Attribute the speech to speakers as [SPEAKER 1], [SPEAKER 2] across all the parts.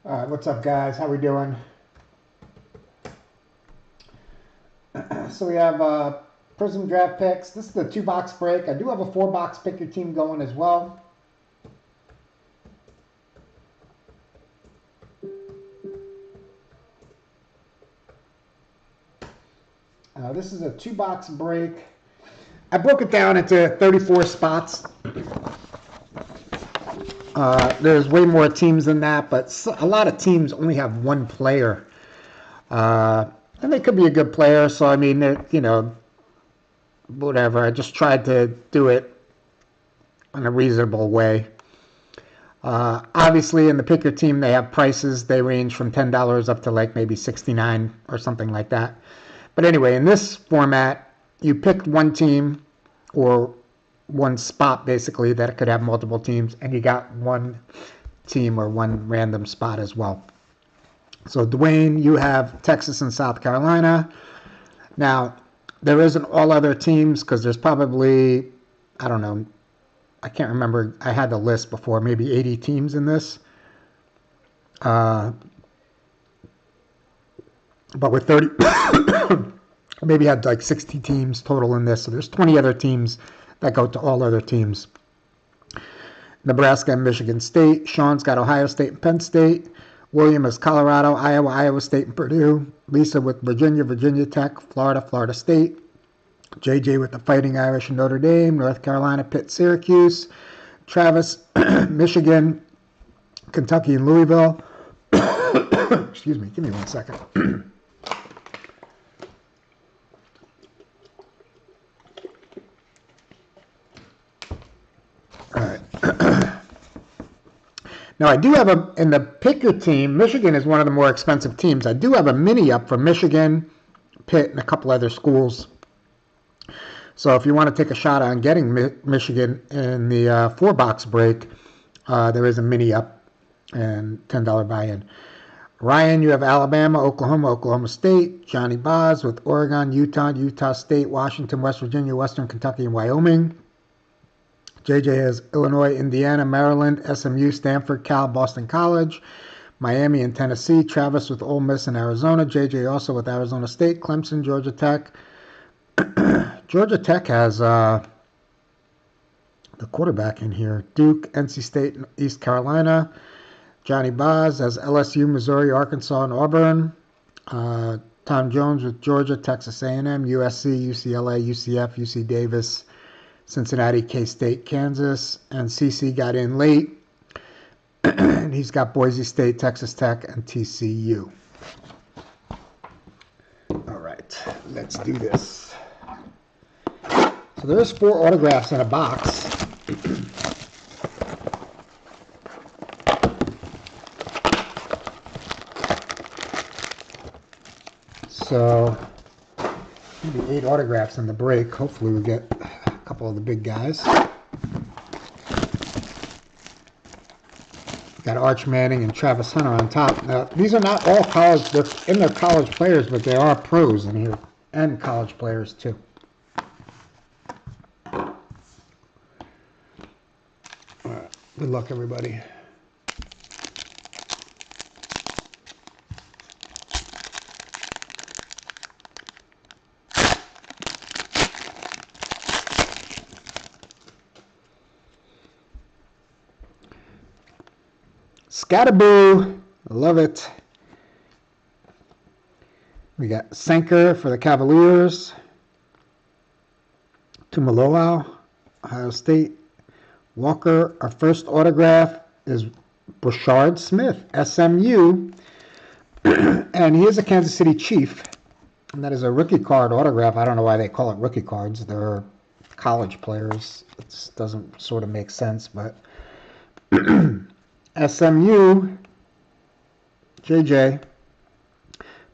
[SPEAKER 1] All right, what's up, guys? How we doing? So we have Prizm draft picks. This is the 2-box break. I do have a 4-box pick your team going as well. This is a 2-box break. I broke it down into 34 spots. There's way more teams than that, but a lot of teams only have one player. And they could be a good player, so I mean, you know, whatever. I just tried to do it in a reasonable way. Obviously, in the pick your team, they have prices. They range from $10 up to like maybe $69 or something like that. But anyway, in this format, you pick one team or one spot basically that could have multiple teams, and you got one team or one random spot as well. So Dwayne, you have Texas and South Carolina. Now, there isn't all other teams because there's probably, I don't know, I can't remember. I had the list before, maybe 80 teams in this. But with 30, maybe had like 60 teams total in this. So there's 20 other teams that go to all other teams. Nebraska and Michigan State. Sean's got Ohio State and Penn State. William is Colorado, Iowa, Iowa State, and Purdue. Lisa with Virginia, Virginia Tech, Florida, Florida State. JJ with the Fighting Irish and Notre Dame. North Carolina, Pitt, Syracuse. Travis, Michigan, Kentucky, and Louisville. Excuse me, give me 1 second. All right. Now, I do have in the pick your team, Michigan is one of the more expensive teams. I do have a mini up for Michigan, Pitt, and a couple other schools. So if you want to take a shot on getting Michigan in the 4-box break, there is a mini up and $10 buy-in. Ryan, you have Alabama, Oklahoma, Oklahoma State. Johnny Boz with Oregon, Utah, Utah State, Washington, West Virginia, Western Kentucky, and Wyoming. JJ has Illinois, Indiana, Maryland, SMU, Stanford, Cal, Boston College, Miami, and Tennessee. Travis with Ole Miss and Arizona. JJ also with Arizona State, Clemson, Georgia Tech. Georgia Tech has the quarterback in here. Duke, NC State, and East Carolina. Johnny Boz has LSU, Missouri, Arkansas, and Auburn. Tom Jones with Georgia, Texas A&M, USC, UCLA, UCF, UC Davis, Cincinnati, K-State, Kansas, and CC got in late. And he's got Boise State, Texas Tech, and TCU. All right, let's do this. So there's 4 autographs in a box. So maybe 8 autographs in the break. Hopefully we get a couple of the big guys. Got Arch Manning and Travis Hunter on top. Now, these are not all college. They're in their college players, but there are pros in here and college players too. All right. Good luck, everybody. Scataboo, love it. We got Senker for the Cavaliers. Tumaloa, Ohio State. Walker, our first autograph is Brashard Smith, SMU. And he is a Kansas City Chief. And that is a rookie card autograph. I don't know why they call it rookie cards. They're college players. It doesn't sort of make sense, but... SMU, JJ,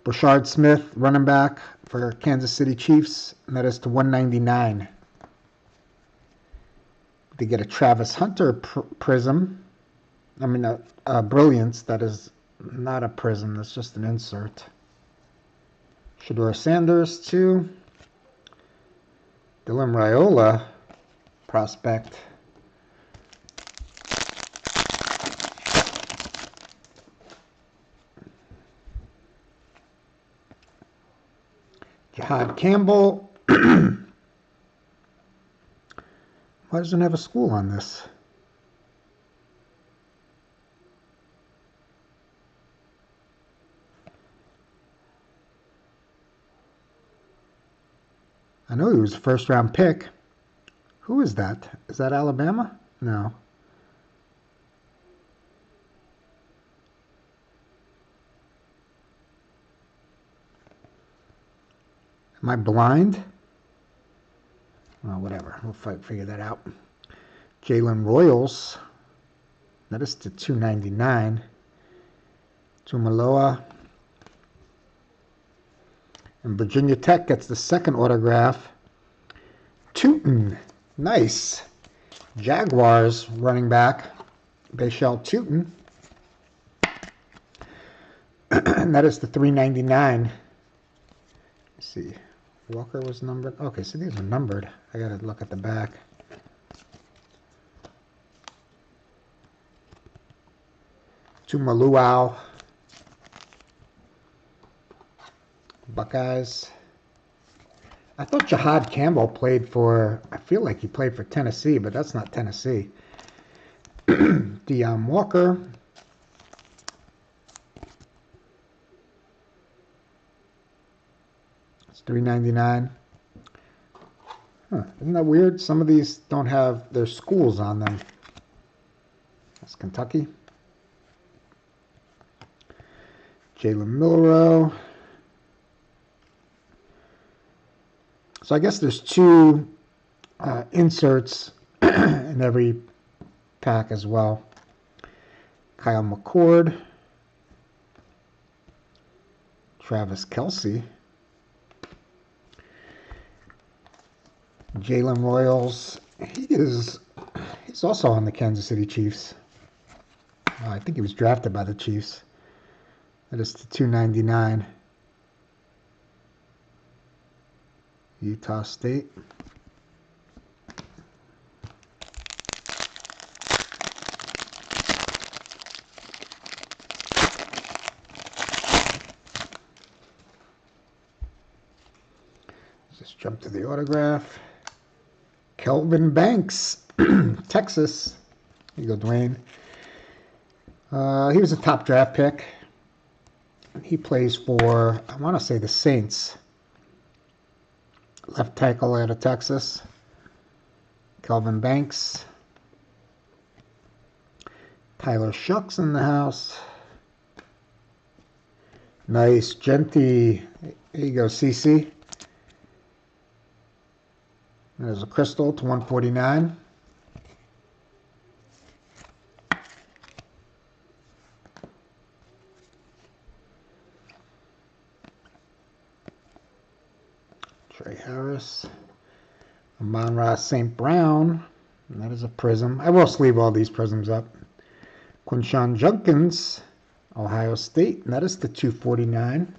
[SPEAKER 1] Brashard Smith, running back for Kansas City Chiefs, and that is to 199. They get a Travis Hunter Prizm. I mean, a Brilliance. That is not a Prizm. That's just an insert. Shedeur Sanders, too. Dylan Raiola, prospect. Jihad Campbell. Why doesn't it have a school on this? I know he was a first-round pick. Who is that? Is that Alabama? No. Am I blind? Well, whatever. We'll figure that out. Jalen Royals. That is to 299. Tumaloa. And Virginia Tech gets the second autograph. Tootin. Nice. Jaguars running back. Bashal Tootin. And that is the 399. Let's see. Walker was numbered. Okay, so these are numbered. I got to look at the back. Tumaluau. Buckeyes. I thought Jihad Campbell played for, I feel like he played for Tennessee, but that's not Tennessee. Deion Walker. It's $3.99. Huh, isn't that weird? Some of these don't have their schools on them. That's Kentucky. Jalen Milroe. So I guess there's two inserts in every pack as well. Kyle McCord. Travis Kelce. Jalen Royals. He's also on the Kansas City Chiefs. I think he was drafted by the Chiefs. That is to 299. Utah State. Let's just jump to the autograph. Kelvin Banks, Texas. Here you go, Dwayne. He was a top draft pick. He plays for, I want to say, the Saints. Left tackle out of Texas. Kelvin Banks. Tyler Shucks in the house. Nice. Genty. There you go, CC. There's a crystal to 149. Trey Harris. Amon-Ra St. Brown. And that is a Prizm. I will sleeve all these Prizms up. Quinshon Judkins, Ohio State. And that is the 249.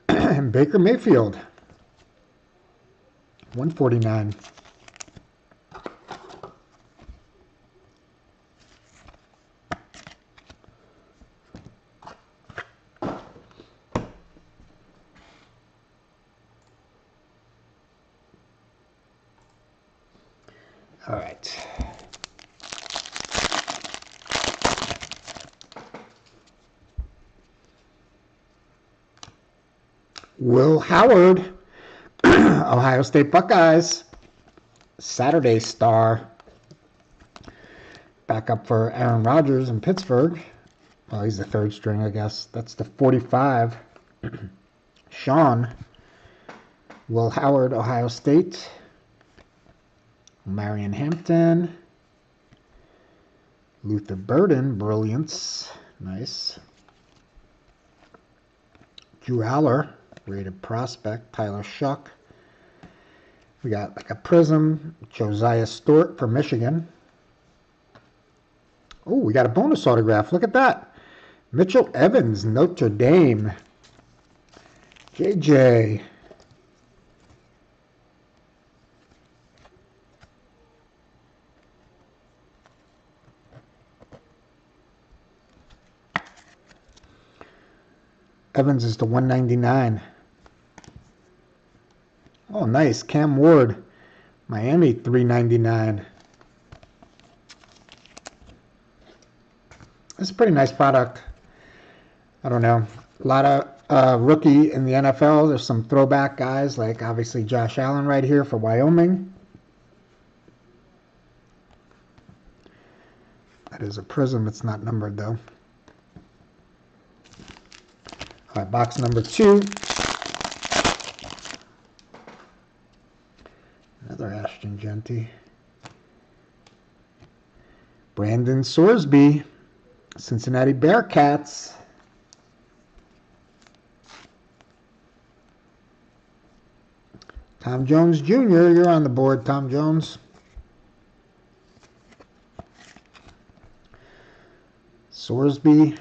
[SPEAKER 1] And Baker Mayfield. 149. All right. Will Howard, Ohio State Buckeyes, Saturday star. Backup for Aaron Rodgers in Pittsburgh. Well, he's the third string, I guess. That's the 45. Sean. Will Howard, Ohio State. Marion Hampton. Luther Burden, Brilliance. Nice. Drew Aller, rated prospect. Tyler Shuck. We got like a Prizm. Josiah Stewart for Michigan. Oh, we got a bonus autograph. Look at that. Mitchell Evans, Notre Dame. JJ. Evans is to 199. Oh, nice. Cam Ward, Miami, 399. It's a pretty nice product. I don't know. A lot of rookie in the NFL. There's some throwback guys, like obviously Josh Allen right here for Wyoming. That is a Prizm. It's not numbered, though. All right, box number 2. Another Ashton Genty. Brandon Sorsby, Cincinnati Bearcats. Tom Jones Jr., you're on the board, Tom Jones. Sorsby.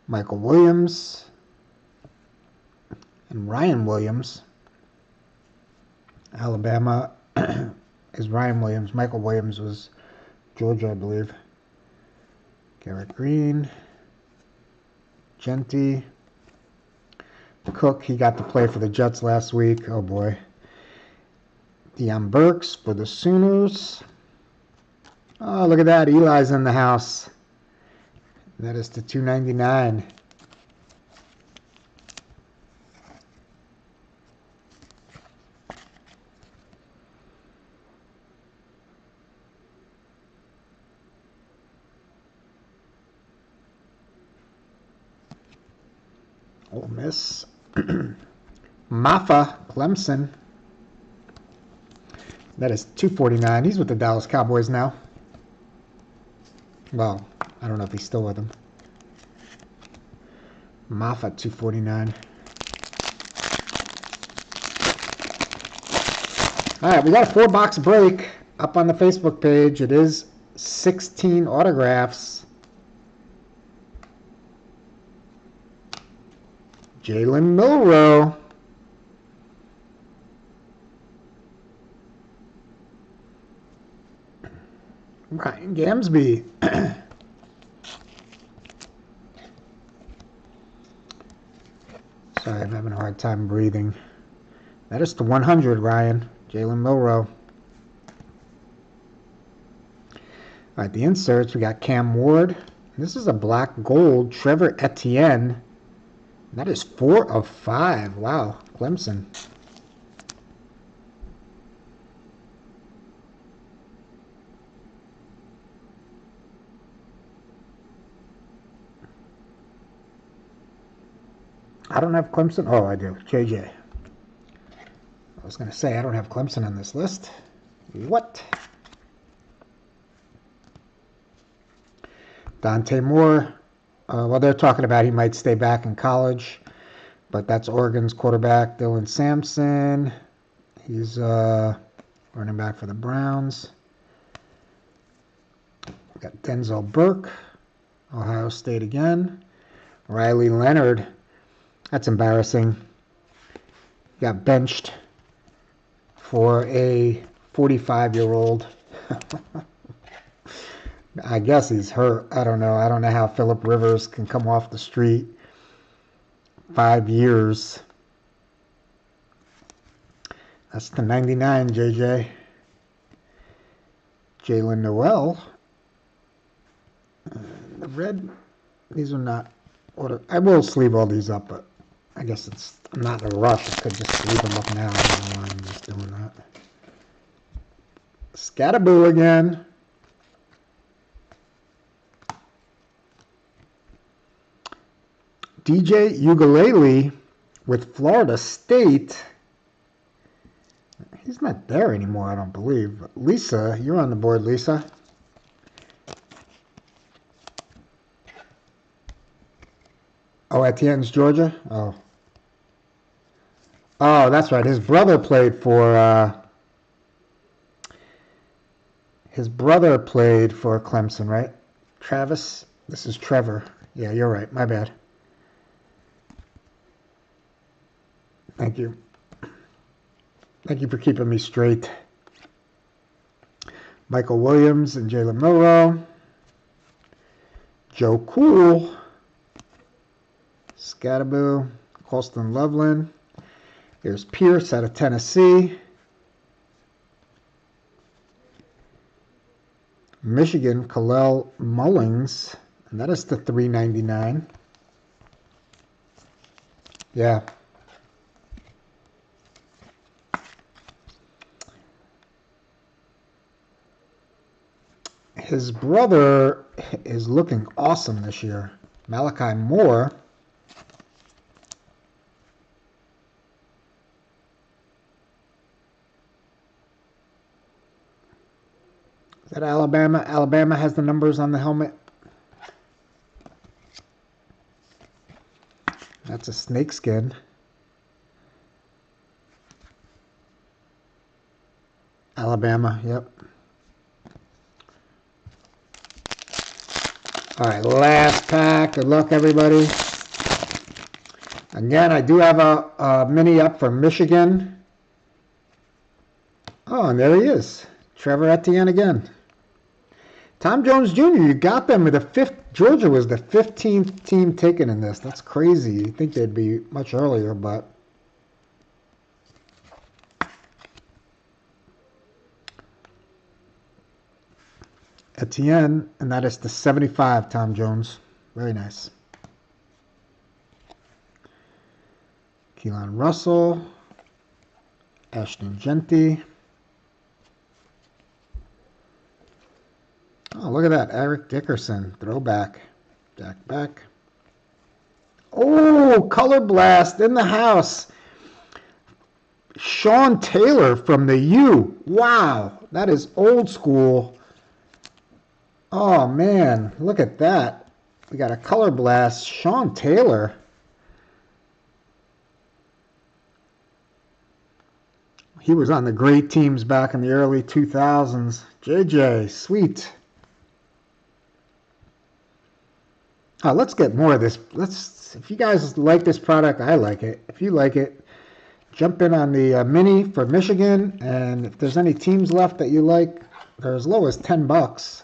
[SPEAKER 1] Michael Williams. And Ryan Williams. Alabama is Ryan Williams. Michael Williams was Georgia, I believe. Garrett Green. Genty. Cook, he got to play for the Jets last week. Oh, boy. Deion Burks for the Sooners. Oh, look at that. Eli's in the house. That is to 299. Ole Miss. Maffa, Clemson. That is 249. He's with the Dallas Cowboys now. Well, I don't know if he's still with them. Maffa, 249. All right, we got a 4-box break up on the Facebook page. It is 16 autographs. Jalen Milroe. Ryan Gamsby. Sorry, I'm having a hard time breathing. That is to 100, Ryan. Jalen Milroe. All right, the inserts, we got Cam Ward. This is a black gold. Trevor Etienne. That is 4 of 5. Wow, Clemson. I don't have Clemson. Oh, I do. JJ. I was going to say, I don't have Clemson on this list. What? Dante Moore. Well, they're talking about he might stay back in college, but that's Oregon's quarterback, Dylan Sampson. He's running back for the Browns. We got Denzel Burke, Ohio State again. Riley Leonard. That's embarrassing. Got benched for a 45-year-old. I guess he's hurt. I don't know. I don't know how Phillip Rivers can come off the street. 5 years. That's the 99, JJ. Jalen Noel. The red, these are not order. I will sleeve all these up, but I guess I'm not in a rush. I could just sleeve them up now. I don't know why I'm just doing that. Scatterboo again. DJ Ugalele with Florida State. He's not there anymore, I don't believe. But Lisa, you're on the board, Lisa. Oh, Etienne's Georgia? Oh. Oh, that's right. His brother played for Clemson, right? Travis? This is Trevor. Yeah, you're right. My bad. Thank you. Thank you for keeping me straight. Michael Williams and Jalen Milroe. Joe Cool, Scatterboo, Colston Loveland. Here's Pierce out of Tennessee. Michigan, Kalel Mullings, and that is the $3.99. Yeah. His brother is looking awesome this year. Malachi Moore. Is that Alabama? Alabama has the numbers on the helmet. That's a snakeskin. Alabama, yep. All right, last pack. Good luck, everybody. Again, I do have a mini up for Michigan. Oh, and there he is. Trevor Etienne again. Tom Jones Jr., you got them with the fifth. Georgia was the 15th team taken in this. That's crazy. You'd think they'd be much earlier, but Etienne, and that is the 75, Tom Jones. Very nice. Keelan Russell, Ashton Genty. Oh, look at that. Eric Dickerson, throwback. Jack back. Oh, Color Blast in the house. Sean Taylor from the U. Wow, that is old school. Oh, man, look at that. We got a Color Blast. Sean Taylor. He was on the great teams back in the early 2000s. JJ, sweet. Let's get more of this. If you guys like this product, I like it. If you like it, jump in on the mini for Michigan. And if there's any teams left that you like, they're as low as $10.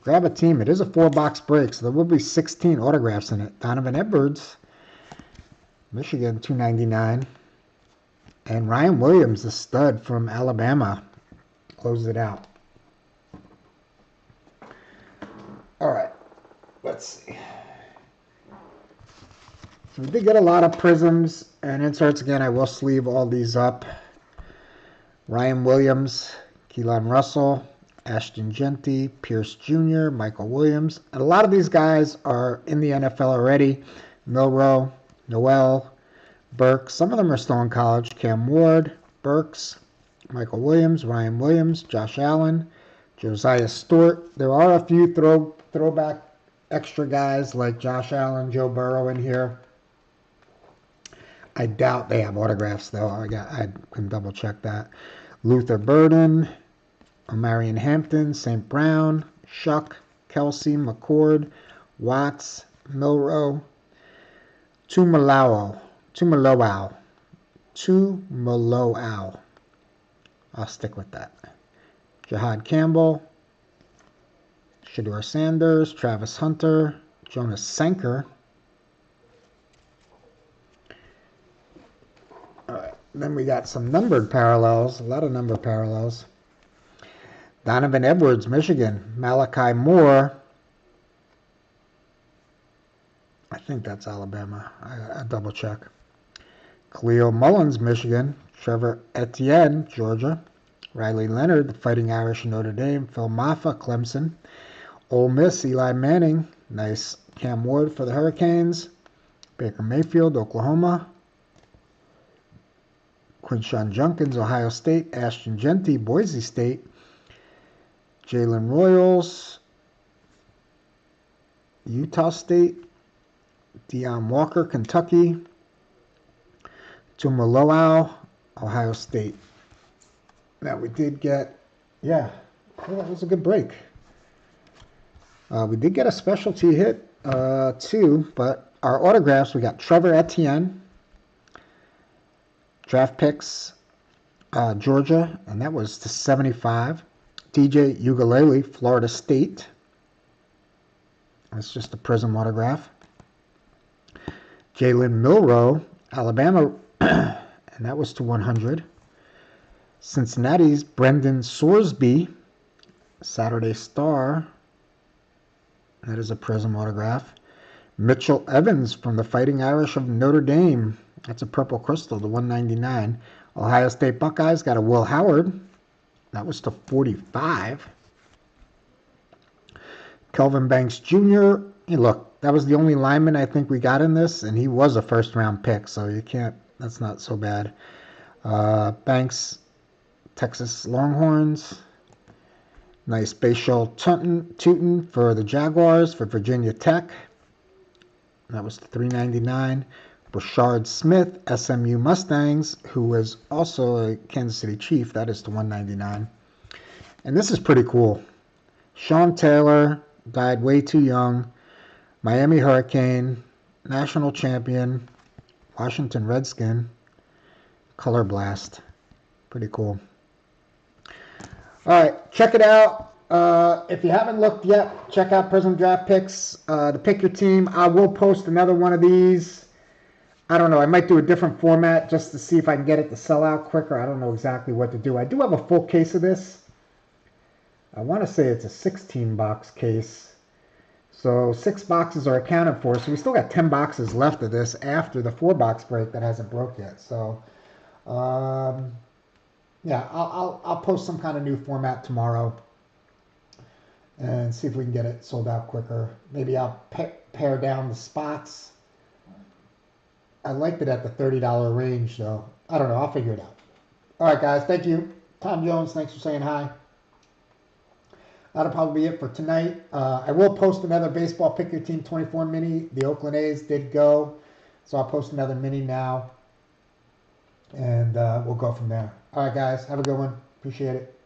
[SPEAKER 1] Grab a team. It is a 4-box break, so there will be 16 autographs in it. Donovan Edwards, Michigan, $2.99. And Ryan Williams, the stud from Alabama, closed it out. All right, let's see. So we did get a lot of Prizms and inserts. Again, I will sleeve all these up. Ryan Williams, Keelan Russell, Ashton Genty, Pierce Jr., Michael Williams. And a lot of these guys are in the NFL already. Milroe, Noel, Burks. Some of them are still in college. Cam Ward, Burks, Michael Williams, Ryan Williams, Josh Allen, Josiah Stewart. There are a few throwback extra guys like Josh Allen, Joe Burrow in here. I doubt they have autographs, though. I can double check that. Luther Burden, Omarion Hampton, St. Brown, Shuck, Kelsey, McCord, Watts, Milroe, Tumaloau. I'll stick with that. Jahad Campbell, Shedeur Sanders, Travis Hunter, Jonas Sanker. All right, then we got some numbered parallels, a lot of numbered parallels. Donovan Edwards, Michigan. Malachi Moore. I think that's Alabama. I double check. Cleo Mullins, Michigan. Trevor Etienne, Georgia. Riley Leonard, the Fighting Irish, Notre Dame. Phil Maffa, Clemson. Ole Miss, Eli Manning. Nice. Cam Ward for the Hurricanes. Baker Mayfield, Oklahoma. Quinshawn Junkins, Ohio State. Ashton Genty, Boise State. Jalen Royals, Utah State. Deion Walker, Kentucky. Tumaloau, Ohio State. Now we did get, that was a good break. We did get a specialty hit too, but our autographs, we got Trevor Etienne, draft picks, Georgia, and that was to 75. DJ Ugalele, Florida State. That's just a Prizm autograph. Jalen Milroe, Alabama, and that was to 100. Cincinnati's Brendan Sorsby, Saturday Star. That is a Prizm autograph. Mitchell Evans from the Fighting Irish of Notre Dame. That's a purple crystal, the 199. Ohio State Buckeyes got a Will Howard. That was to 45. Kelvin Banks Jr. Hey, look, that was the only lineman I think we got in this, and he was a first-round pick, so you can't. That's not so bad. Banks, Texas Longhorns. Nice Bashal Tutin for the Jaguars for Virginia Tech. That was the $3.99. Brashard Smith, SMU Mustangs, who was also a Kansas City Chief. That is the $1.99. And this is pretty cool. Sean Taylor died way too young. Miami Hurricane, national champion, Washington Redskin, color blast. Pretty cool. All right, check it out. If you haven't looked yet, check out Prizm Draft Picks. The Pick Your Team. I will post another one of these. I don't know. I might do a different format just to see if I can get it to sell out quicker. I don't know exactly what to do. I do have a full case of this. I want to say it's a 16-box case. So 6 boxes are accounted for. So we still got 10 boxes left of this after the 4-box break that hasn't broke yet. So, yeah, I'll post some kind of new format tomorrow and see if we can get it sold out quicker. Maybe I'll pare down the spots. I liked it at the $30 range, though. I don't know. I'll figure it out. All right, guys. Thank you. Tom Jones, thanks for saying hi. That'll probably be it for tonight. I will post another Baseball Pick Your Team 24 mini. The Oakland A's did go, so I'll post another mini now, and we'll go from there. All right, guys. Have a good one. Appreciate it.